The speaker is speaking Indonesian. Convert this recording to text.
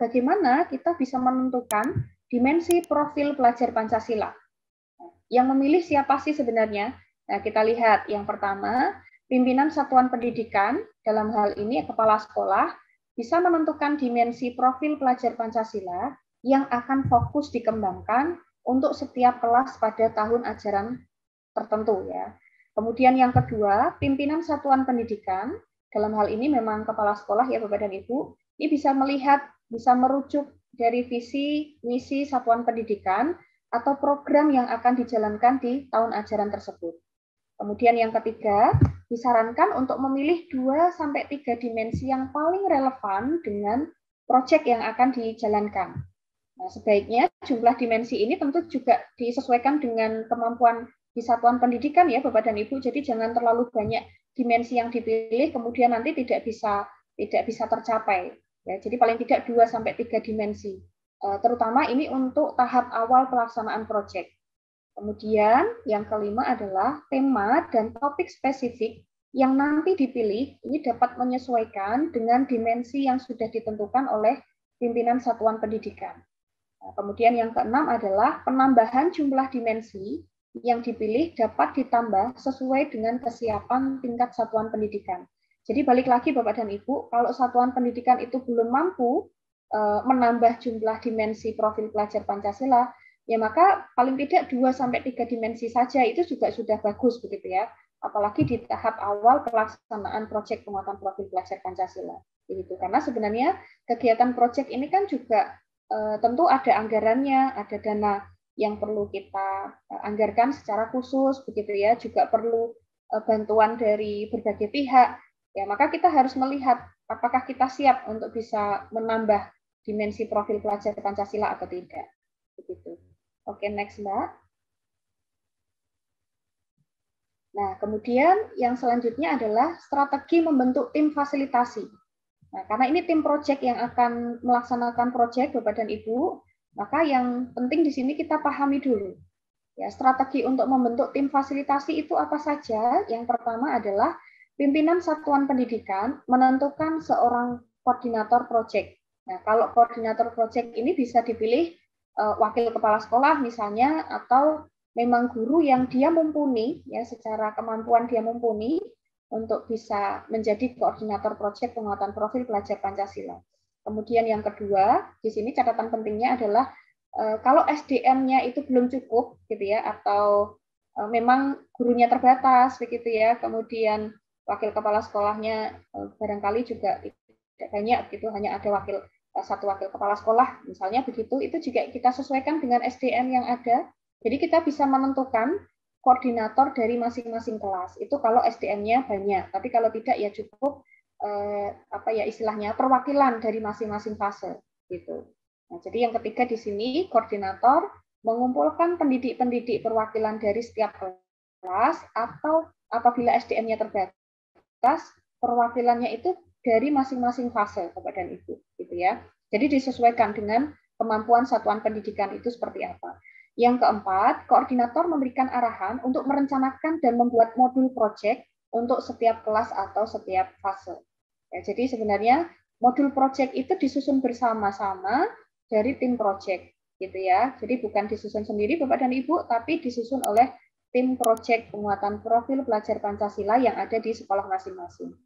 bagaimana kita bisa menentukan dimensi profil pelajar Pancasila. Yang memilih siapa sih sebenarnya? Nah, kita lihat yang pertama, pimpinan satuan pendidikan, dalam hal ini kepala sekolah, bisa menentukan dimensi profil pelajar Pancasila yang akan fokus dikembangkan untuk setiap kelas pada tahun ajaran tertentu ya. Kemudian yang kedua, pimpinan satuan pendidikan, dalam hal ini memang kepala sekolah ya Bapak dan Ibu, ini bisa melihat, bisa merujuk dari visi, misi satuan pendidikan atau program yang akan dijalankan di tahun ajaran tersebut. Kemudian yang ketiga, disarankan untuk memilih 2-3 dimensi yang paling relevan dengan proyek yang akan dijalankan. Nah, sebaiknya jumlah dimensi ini tentu juga disesuaikan dengan kemampuan di satuan pendidikan ya Bapak dan Ibu. Jadi jangan terlalu banyak dimensi yang dipilih kemudian nanti tidak bisa tercapai. Ya, jadi paling tidak 2-3 dimensi. Terutama ini untuk tahap awal pelaksanaan proyek. Kemudian yang kelima adalah tema dan topik spesifik yang nanti dipilih ini dapat menyesuaikan dengan dimensi yang sudah ditentukan oleh pimpinan satuan pendidikan. Nah, kemudian yang keenam adalah penambahan jumlah dimensi yang dipilih dapat ditambah sesuai dengan kesiapan tingkat satuan pendidikan. Jadi balik lagi Bapak dan Ibu, kalau satuan pendidikan itu belum mampu menambah jumlah dimensi profil pelajar Pancasila, ya maka paling tidak 2-3 dimensi saja itu juga sudah bagus begitu ya. Apalagi di tahap awal pelaksanaan proyek penguatan profil pelajar Pancasila. Begitu. Karena sebenarnya kegiatan proyek ini kan juga tentu ada anggarannya, ada dana yang perlu kita anggarkan secara khusus begitu ya, juga perlu bantuan dari berbagai pihak. Ya, maka kita harus melihat apakah kita siap untuk bisa menambah dimensi profil pelajar Pancasila atau tidak. Begitu. Oke, next Mbak. Nah, kemudian yang selanjutnya adalah strategi membentuk tim fasilitasi. Nah, karena ini tim proyek yang akan melaksanakan proyek Bapak dan Ibu, maka yang penting di sini kita pahami dulu. Ya, strategi untuk membentuk tim fasilitasi itu apa saja? Yang pertama adalah pimpinan satuan pendidikan menentukan seorang koordinator proyek. Nah, kalau koordinator proyek ini bisa dipilih wakil kepala sekolah misalnya, atau memang guru yang dia mumpuni, ya secara kemampuan dia mumpuni untuk bisa menjadi koordinator proyek penguatan profil pelajar Pancasila. Kemudian yang kedua, di sini catatan pentingnya adalah kalau SDM-nya itu belum cukup, gitu ya, atau memang gurunya terbatas, begitu ya, kemudian wakil kepala sekolahnya barangkali juga tidak banyak, gitu, hanya ada satu wakil kepala sekolah, misalnya begitu, itu juga kita sesuaikan dengan SDM yang ada. Jadi kita bisa menentukan koordinator dari masing-masing kelas. Itu kalau SDM-nya banyak. Tapi kalau tidak ya cukup istilahnya perwakilan dari masing-masing fase gitu. Nah, jadi yang ketiga di sini koordinator mengumpulkan pendidik-pendidik perwakilan dari setiap kelas, atau apabila SDM-nya terbatas, perwakilannya itu dari masing-masing fase Bapak dan Ibu gitu ya. Jadi disesuaikan dengan kemampuan satuan pendidikan itu seperti apa. Yang keempat, koordinator memberikan arahan untuk merencanakan dan membuat modul proyek untuk setiap kelas atau setiap fase. Ya, jadi sebenarnya modul proyek itu disusun bersama-sama dari tim proyek gitu ya. Jadi bukan disusun sendiri Bapak dan Ibu, tapi disusun oleh tim proyek penguatan profil pelajar Pancasila yang ada di sekolah masing-masing.